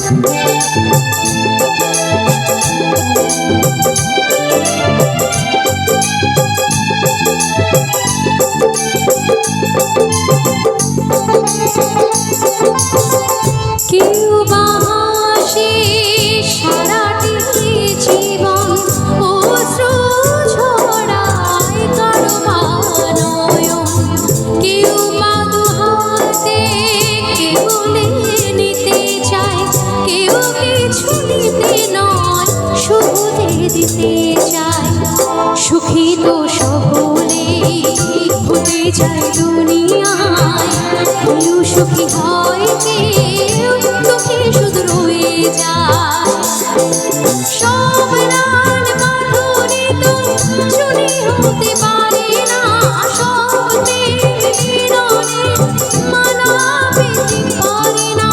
কেউ বা হাসে সারাটি জীবন, অশ্রু ঝরায় কারো বা নয়ন। কেউ বা দুহাতে কেবলে নিতে চায়, কেউ কিছু নিতে নয় শুধু দিতে চায়। সুখী তো সকলেই হতে চায় দুনিয়ায়, কেউ সুখী হয় কেউ দুঃখে শুধু রয়ে যায়। সব রান মাধুরী তো চুনি হতে পারে না, সব মিলনে মালা পেতে পারে না।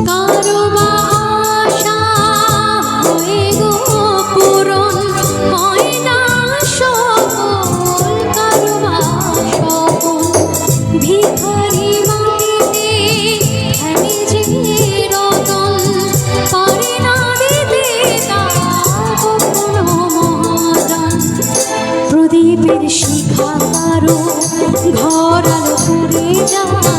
কারো বা আশা হয় গো পূরণ, হয় না সফল কারো বা স্বপন। ভিখারি মাটিতে খেলে যে রতন, পারে না দিতে তার কোনো মহাদান। প্রদীপের শিখা কারো ঘর আলো করে যায়,